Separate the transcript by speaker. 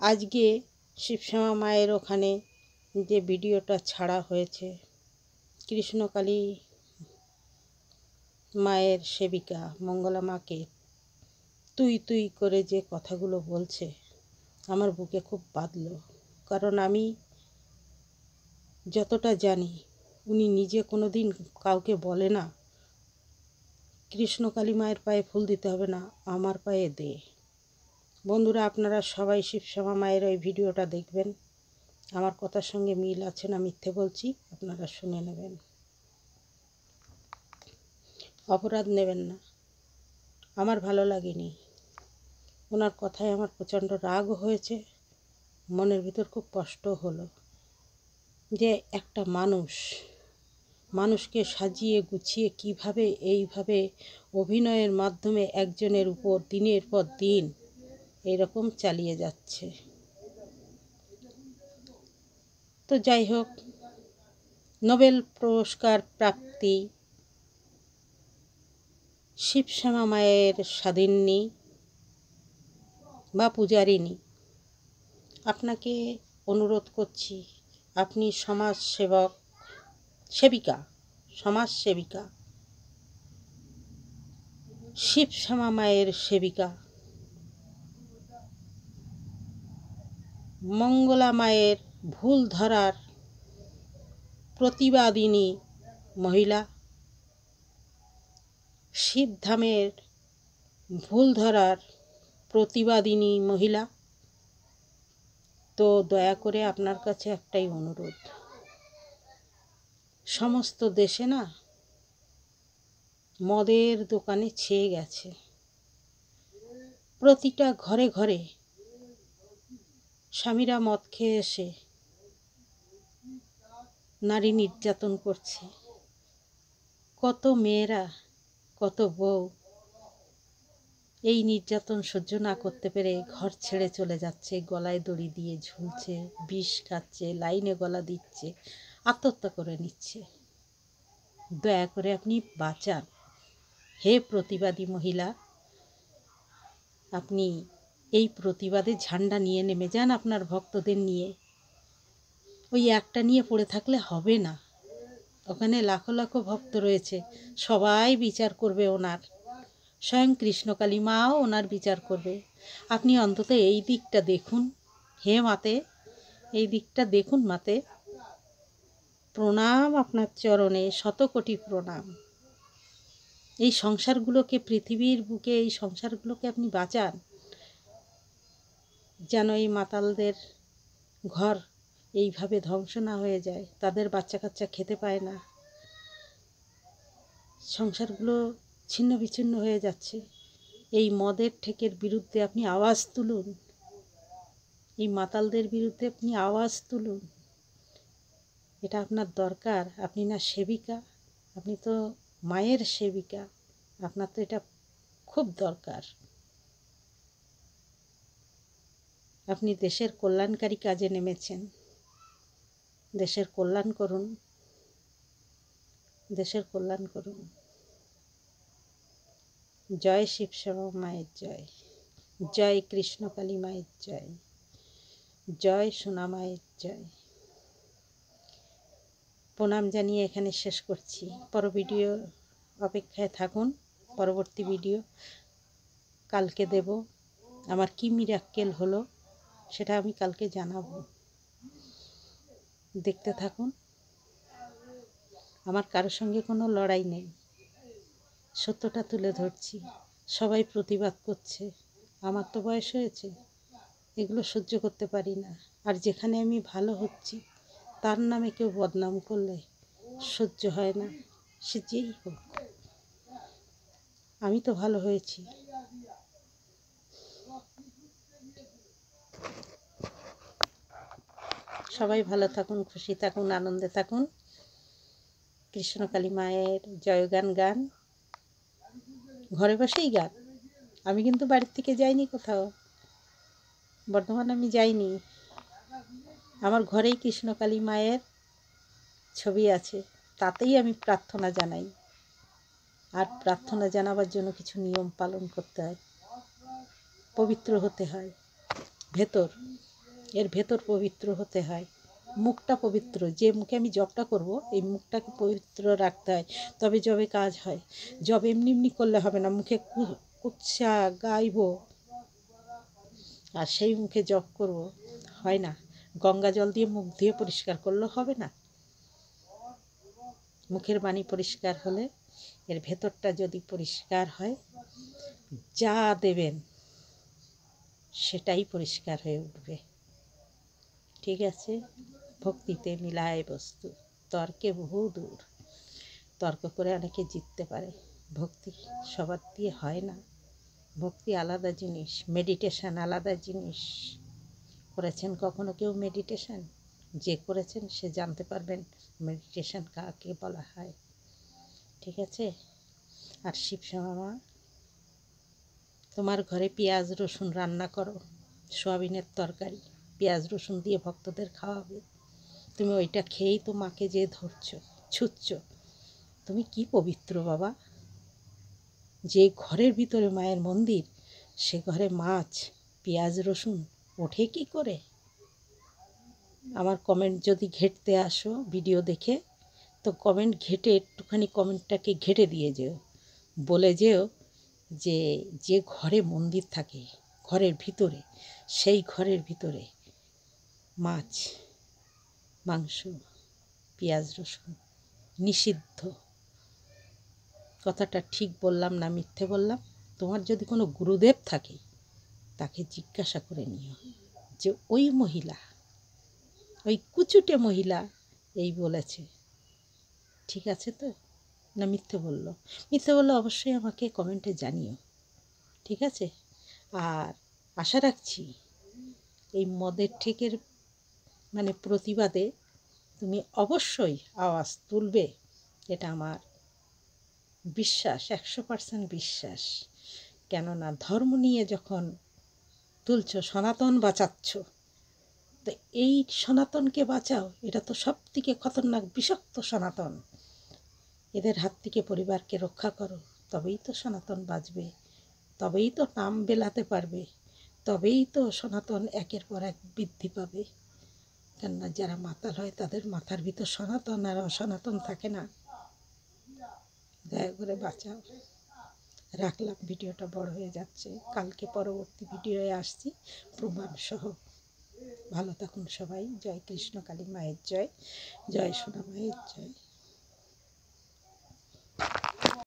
Speaker 1: আজকে শিবশ্যামা মায়ের ওখানে যে ভিডিওটা ছাড়া হয়েছে, কৃষ্ণকালী মায়ের সেবিকা মঙ্গলা মাকে তুই তুই করে যে কথাগুলো বলছে, আমার বুকে খুব বাঁধল। কারণ আমি যতটা জানি, উনি নিজে কোনো দিন কাউকে বলে না কৃষ্ণকালী মায়ের পায়ে ফুল দিতে হবে না, আমার পায়ে দে। বন্ধুরা, আপনারা সবাই শিবশ্যামা মায়ের ওই ভিডিওটা দেখবেন। আমার কথার সঙ্গে মিল আছে না মিথ্যে বলছি, আপনারা শুনে নেবেন, অপরাধ নেবেন না। আমার ভালো লাগেনি, ওনার কথায় আমার প্রচণ্ড রাগ হয়েছে, মনের ভিতর খুব কষ্ট হলো যে একটা মানুষকে সাজিয়ে গুছিয়ে কিভাবে এইভাবে অভিনয়ের মাধ্যমে একজনের উপর দিনের পর দিন এরকম চালিয়ে যাচ্ছে। তো যাই হোক, নোবেল পুরস্কার প্রাপ্তি শিবশ্যামা মায়ের স্বাধীনী বা পূজারিনী, আপনাকে অনুরোধ করছি, আপনি সেবিকা, সমাজসেবিকা, শিবশ্যামা মায়ের সেবিকা, মঙ্গলা মায়ের ভুল ধরার প্রতিবাদিনী মহিলা, শিবধামের ভুল ধরার প্রতিবাদিনী মহিলা। তো দয়া করে আপনার কাছে একটাই অনুরোধ, সমস্ত দেশে না মদের দোকানে ছেয়ে গেছে, প্রতিটা ঘরে ঘরে স্বামীরা মদ খেয়ে এসে নারী নির্যাতন করছে। কত মেয়েরা, কত বউ এই নির্যাতন সহ্য না করতে পেরে ঘর ছেড়ে চলে যাচ্ছে, গলায় দড়ি দিয়ে ঝুলছে, বিষ খাচ্ছে, লাইনে গলা দিচ্ছে, আত্মহত্যা করে নিচ্ছে। দয়া করে আপনি বাঁচান, হে প্রতিবাদী মহিলা। আপনি এই প্রতিবাদে ঝান্ডা নিয়ে নেমে যান আপনার ভক্তদের নিয়ে। ওই একটা নিয়ে পড়ে থাকলে হবে না, ওখানে লাখো লাখো ভক্ত রয়েছে, সবাই বিচার করবে ওনার, স্বয়ং কৃষ্ণকালী মাও ওনার বিচার করবে। আপনি অন্তত এই দিকটা দেখুন, হে মাতে, এই দিকটা দেখুন মাতে। প্রণাম আপনার চরণে, শত কোটি প্রণাম। এই সংসারগুলোকে, পৃথিবীর বুকে এই সংসারগুলোকে আপনি বাঁচান, যেন এই মাতালদের ঘর এইভাবে ধ্বংস না হয়ে যায়, তাদের বাচ্চা কাচ্চা খেতে পায় না, সংসারগুলো ছিন্ন বিচ্ছিন্ন হয়ে যাচ্ছে। এই মদের ঠেকের বিরুদ্ধে আপনি আওয়াজ তুলুন, এই মাতালদের বিরুদ্ধে আপনি আওয়াজ তুলুন, এটা আপনার দরকার। আপনি না সেবিকা, আপনি তো মায়ের সেবিকা, আপনার তো এটা খুব দরকার। আপনি দেশের কল্যাণকারী কাজে নেমেছেন, দেশের কল্যাণ করুন, দেশের কল্যাণ করুন। জয় শিবশ্যামা মায়ের জয়, জয় কৃষ্ণকালী মায়ের জয়, জয় সোনা মায়ের জয়। প্রণাম জানিয়ে এখানে শেষ করছি। ভিডিও অপেক্ষায় থাকুন, পরবর্তী ভিডিও কালকে দেব। আমার কি মিরাক্কেল হলো সেটা আমি কালকে জানাবো, দেখতে থাকুন। আমার কারোর সঙ্গে কোনো লড়াই নেই, সত্যটা তুলে ধরছি। সবাই প্রতিবাদ করছে, আমার তো বয়স হয়েছে, এগুলো সহ্য করতে পারি না। আর যেখানে আমি ভালো হচ্ছি তার নামে কেউ বদনাম করলে সহ্য হয় না, সে যেই হোক। আমি তো ভালো হয়েছি। সবাই ভালো থাকুন, খুশি থাকুন, আনন্দে থাকুন। কৃষ্ণকালী মায়ের জয়গান গান, ঘরে বসেই গান। আমি কিন্তু বাড়ির থেকে যাইনি কোথাও, বর্ধমান আমি যাইনি, আমার ঘরেই কৃষ্ণকালী মায়ের ছবি আছে, তাতেই আমি প্রার্থনা জানাই। আর প্রার্থনা জানাবার জন্য কিছু নিয়ম পালন করতে হয়, পবিত্র হতে হয় ভেতর, এর ভেতর পবিত্র হতে হয়, মুখটা পবিত্র। যে মুখে আমি জবটা করব এই মুখটাকে পবিত্র রাখতে হয়, তবে জবে কাজ হয়। জব এমনি এমনি করলে হবে না, মুখে কুচ্ছা গাইব আর সেই মুখে জব করব, হয় না। গঙ্গা জল দিয়ে মুখ ধুয়ে পরিষ্কার করলেও হবে না। মুখের বাণী পরিষ্কার হলে এর ভেতরটা যদি পরিষ্কার হয়, যা দেবেন সেটাই পরিষ্কার হয়ে উঠবে। ঠিক আছে? ভক্তিতে মিলায় বস্তু, তর্কে বহু দূর। তর্ক করে অনেকে জিততে পারে, ভক্তি সবার দিয়ে হয় না। ভক্তি আলাদা জিনিস, মেডিটেশন আলাদা জিনিস। করেছেন কখনো কেউ মেডিটেশন? যে করেছেন সে জানতে পারবেন মেডিটেশন কাকে বলা হয়। ঠিক আছে? আর শিবশ্যামা, তোমার ঘরে পেঁয়াজ রসুন রান্না করো, সোয়াবিনের তরকারি পেঁয়াজ রসুন দিয়ে ভক্তদের খাওয়াবে, তুমি ওইটা খেয়েই তো মাকে যে ধরছো, ছুঁচ্ছ। তুমি কি পবিত্র বাবা! যে ঘরের ভিতরে মায়ের মন্দির, সে ঘরে মাছ পেঁয়াজ রসুন ওঠে কি করে? আমার কমেন্ট যদি ঘেঁটতে আসো ভিডিও দেখে, তো কমেন্ট ঘেঁটে একটুখানি কমেন্টটাকে ঘেঁটে দিয়ে যেও, বলে যেও যে যে ঘরে মন্দির থাকে ঘরের ভিতরে, সেই ঘরের ভিতরে মাছ মাংস পেঁয়াজ রসুন নিষিদ্ধ। কথাটা ঠিক বললাম না মিথ্যে বললাম? তোমার যদি কোনো গুরুদেব থাকে তাকে জিজ্ঞাসা করে নিও যে ওই মহিলা, ওই কুচুটে মহিলা এই বলেছে। ঠিক আছে তো? না মিথ্যে বললো? মিথ্যে বললে অবশ্যই আমাকে কমেন্টে জানিও। ঠিক আছে? আর আশা রাখছি এই মদের ঠেকের প্রতিবাদে তুমি অবশ্যই আওয়াজ তুলবে, এটা আমার বিশ্বাস, 100% বিশ্বাস। কেননা ধর্ম নিয়ে যখন তুলছ, সনাতন বাঁচাচ্ছ, তো এই সনাতনকে বাঁচাও। এটা তো সব থেকে খতরনাক বিষাক্ত সনাতন, এদের হাত থেকে পরিবারকে রক্ষা করো, তবেই তো সনাতন বাঁচবে, তবেই তো নাম বেলাতে পারবে, তবেই তো সনাতন একের পর এক বৃদ্ধি পাবে। কেননা যারা মাতাল হয় তাদের মাথার ভিতর সনাতন আর অসনাতন থাকে না। দয়া করে বাঁচাও। রাখলাম, ভিডিওটা বড় হয়ে যাচ্ছে, কালকে পরবর্তী ভিডিওয়ে আসছি প্রমাণ সহ। ভালো থাকুন সবাই। জয় কৃষ্ণ কালী মায়ের জয়, জয় সোনা মায়ের জয়।